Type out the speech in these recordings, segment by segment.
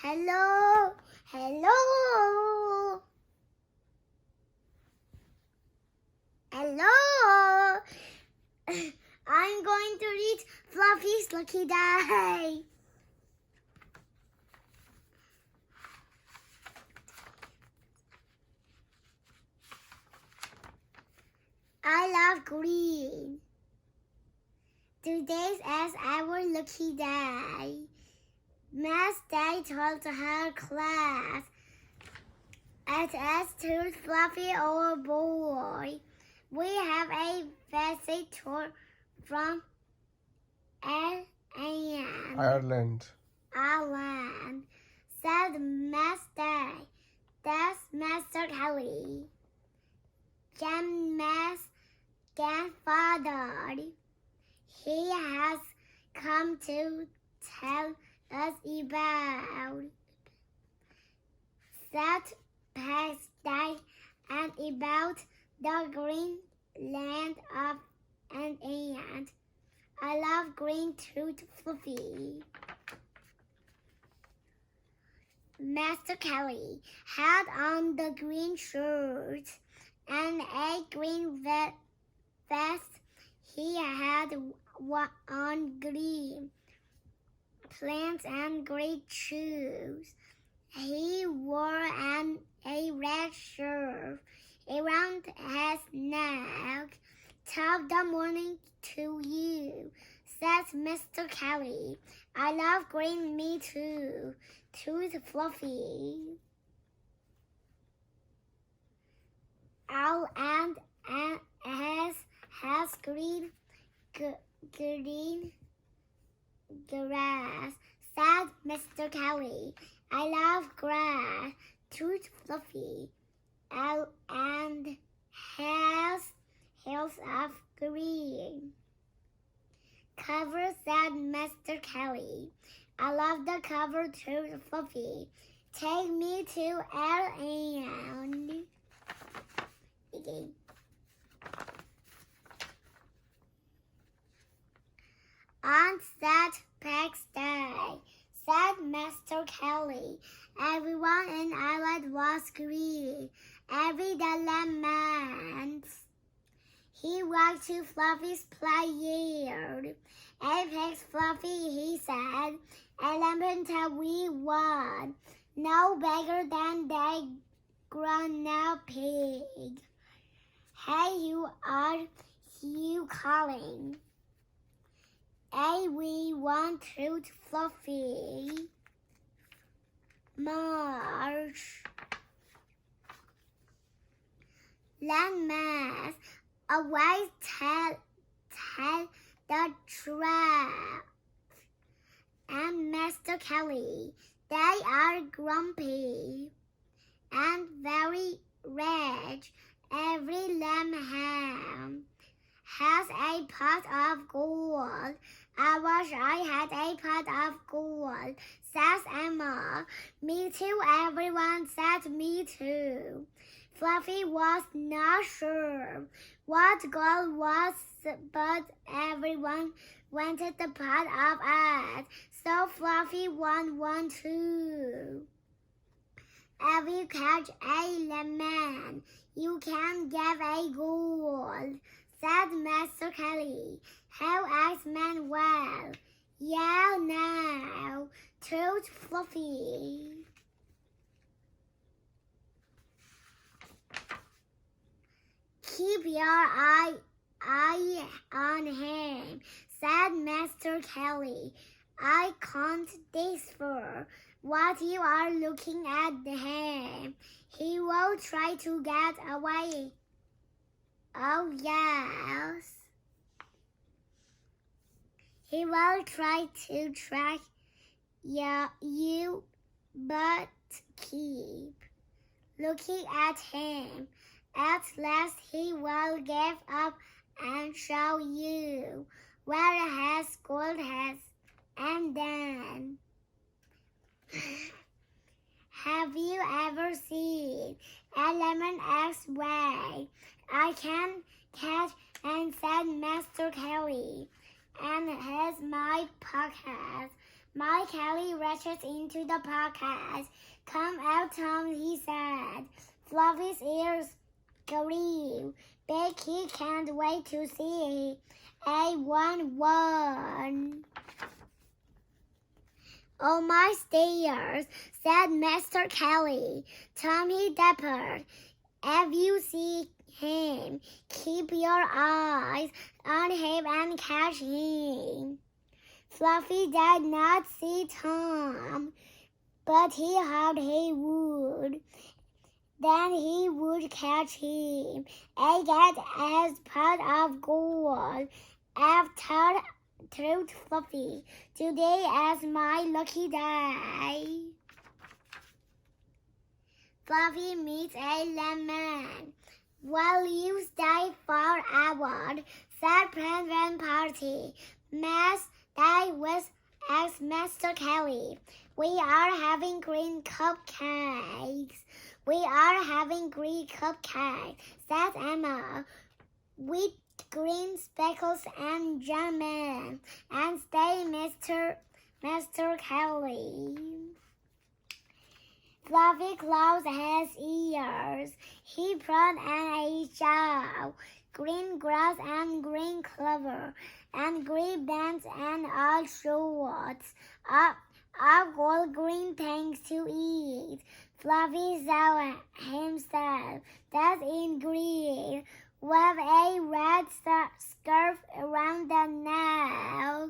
Hello, hello, hello. I'm going to read Fluffy's Lucky Day. I love green. Today's is our lucky day. Math Day told her class, "It is too Fluffy or boy. We have a visitor from Ireland. Ireland," said Math Day. That's Master Kelly, Gemma's grandfather. He has come to tell us about that past day and about the green land of an ant. I love green too, Fluffy. Master Kelly had on the green shirt and a green vest. He had on green pants and grey shoes. He wore a red shirt around his neck. "Top the morning to you," says Mr. Kelly. "I love green, me too. Tooth Fluffy." Our aunt has green grass, said Mr. Kelly. "I love grass, tooth Fluffy. And has hills of green cover," said Mr. Kelly. "I love the cover too, Fluffy. Take me to Ireland." Again. On St. Patrick's Day, said Mr. Kelly, everyone in Ireland was green. Every element. He walked to Fluffy's play-yard. "Apex Fluffy," he said, "elemental we won. No bigger than the grown-up pig. Hey, are you calling? We want to Fluffy. March." Landmass, always tell the truth. And Master Kelly, they are grumpy and very rich. Every lamb has a pot of gold. I wish I had a pot of gold, says Emma. "Me too," everyone said. "Me too." Fluffy was not sure what gold was, but everyone wanted the pot of it, so Fluffy won one too. "If you catch a lemon, you can get a gold," said Master Kelly. "How X-Men well?" "Yeah, now," told Fluffy. "Keep your eye on him," said Master Kelly. "I can't decipher what you are looking at him. He will try to get away." "Oh, yes. He will try to track you, but keep looking at him. At last he will give up and show you where his gold is, and then..." Have you ever seen a lemon X-ray? "I can catch," and said Master Kelly. "And here's my pocket. My Kelly rushes into the podcast. Come out, Tom, he said. Fluffy's ears grew big. He can't wait to see A11. Oh, my stairs, said Mr. Kelly. Tommy Dapper, if you see him, keep your eyes on him and catch him. Fluffy did not see Tom, but he hoped he would. Then he would catch him and get his pot of gold. After thought Fluffy, today is my lucky day. Fluffy meets a lemon. Will you stay forever? Said President Party. Mass day with ex-Mr. Kelly. We are having green cupcakes. We are having green cupcakes, said Emma. With green speckles and jam and stay, Mr. Kelly. Fluffy closed his ears. He put on a show. Green grass and green clover and green bands and all sorts of gold green things to eat. Fluffy saw himself dressed in green with a red scarf around the neck.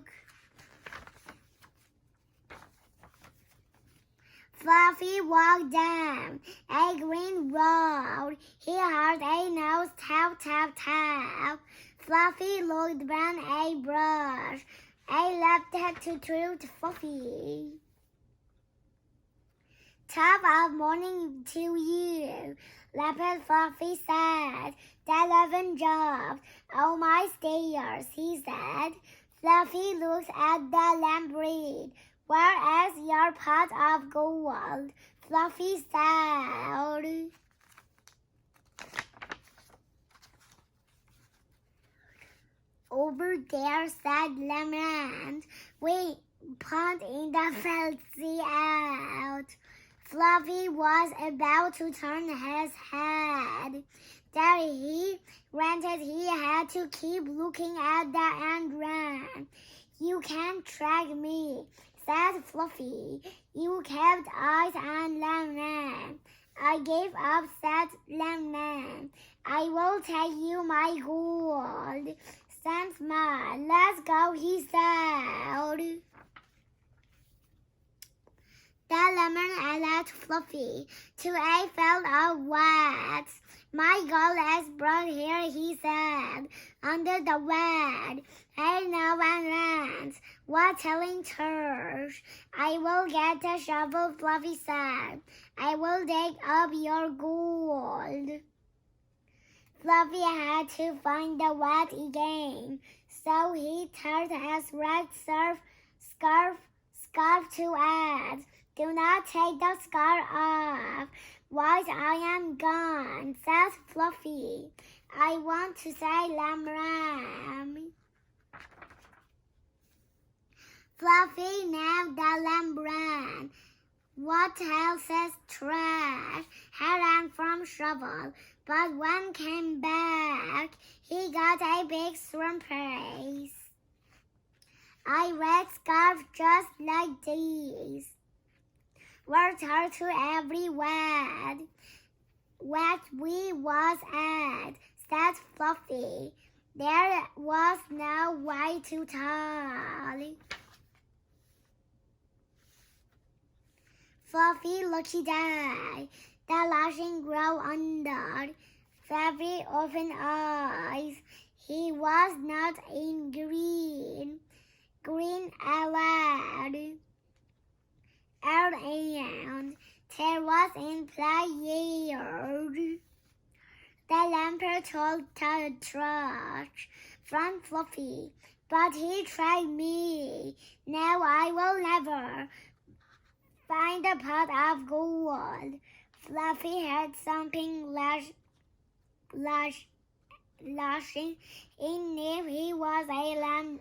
Fluffy walked down a green road. He heard a nose tap, tap, tap. Fluffy looked down a brush. I left it to treat Fluffy. Top of morning to you, Leopard Fluffy said. The 11 jobs. Oh, my stairs, he said. Fluffy looked at the lamprey. Where is your pot of gold? Fluffy said. Over there, said Lemon. We put in the fancy out. Fluffy was about to turn his head. There he ranted he had to keep looking at the end run. You can't track me, said Fluffy. You kept eyes on Lemon. I gave up, said Lemon. I will take you my gold. Thanks, Ma. Let's go, he said. The lemon allowed Fluffy to a field of wax. My gold is brought here, he said, under the bed. Hey, no one runs. What telling church? I will get the shovel, Fluffy said. I will dig up your gold. Fluffy had to find the wax again, so he turned his red scarf to add. Do not take the scarf off while I am gone, said Fluffy. I want to say lamb. Fluffy named the lamb. What else is trash? He ran from shovel, but when came back, he got a big surprise. I red scarf just like these. Were turned to everywhere. What we was at, said Fluffy. There was no way to tell. Fluffy lucky day. The lashing grew under very open eyes. He was not in green. Green allowed. And there was in play. The lamper told the trash from Fluffy, but he tried me. Now I will never find a pot of gold. Fluffy had something lashing in if he was a lamb.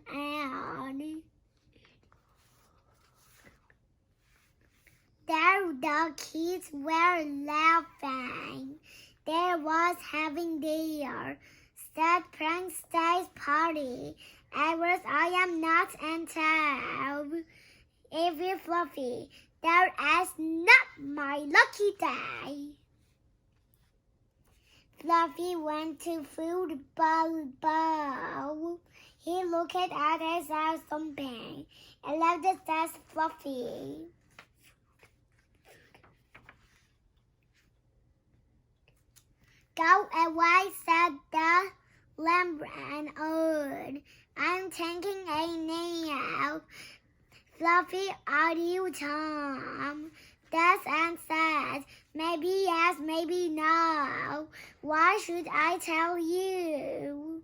the kids were laughing. There was having their sad Prankstay's party. I am not entitled. Every Fluffy, there is not my lucky day. Fluffy went to football bowl. He looked at his house something. I love the test, Fluffy. Go away, said the lamb ran on. I'm taking a nap. Fluffy, are you Tom? That's and said, maybe yes, maybe no. Why should I tell you?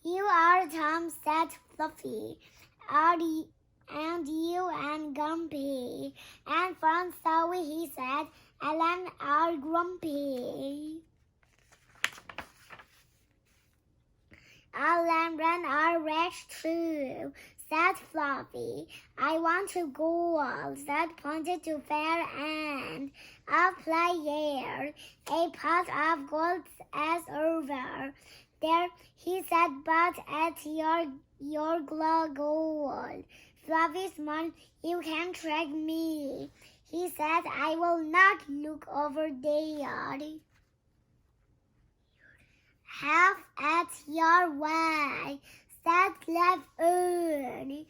You are Tom, said Fluffy. And you and Grumpy. And from Zoe, he said, Ellen are grumpy. Ellen are rich too, said Fluffy. I want to go, said pointed to fair end. I'll play here. A pot of gold is over. There, he said, but at your gold. Fluffy smiled. You can track me. He said, I will not look over there. Have at your way, said Left Ernie.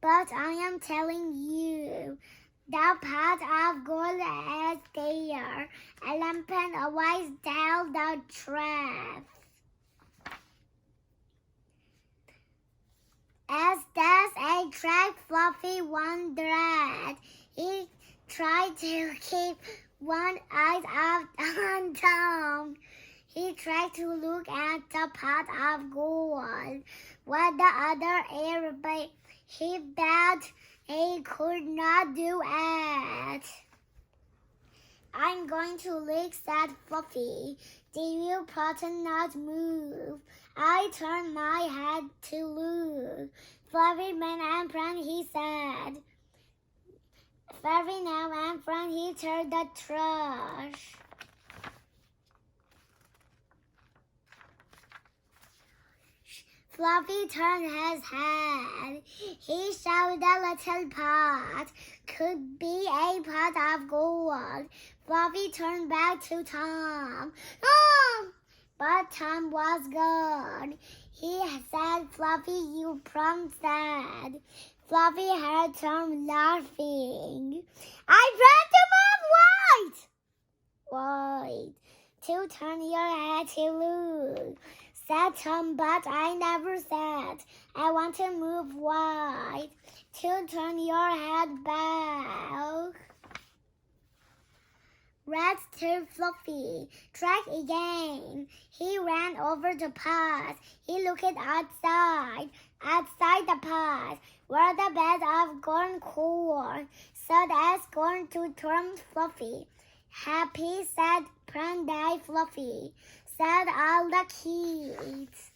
But I am telling you, the pot of gold is there. A lamp always tell the truth. As does a track, Fluffy wondered. He tried to keep one eye up on Tom. He tried to look at the pot of gold with the other air, but he bet he could not do it. I'm going to look, said Fluffy. The real button not move. I turned my head to look. Fluffy man and friend, he said. Fluffy now and friend, he turned the trash. Fluffy turned his head. He saw the little pot. Could be a pot of gold. Fluffy turned back to Tom. Tom! But Tom was gone. He said, Fluffy, you promised. Fluffy heard Tom laughing. I ran to Mom White. To turn your head to look, said Tom, but I never said I want to move wide. To turn your head back. Red to Fluffy. Track again. He ran over the pot. He looked outside. Outside the pot were the beds of corn. So that's going to turn Fluffy. Happy, said Pranday Fluffy. Said all the kids.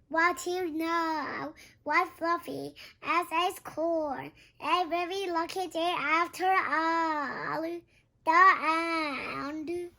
What you know? What Fluffy? As a score. A very lucky day after all. The end.